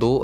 2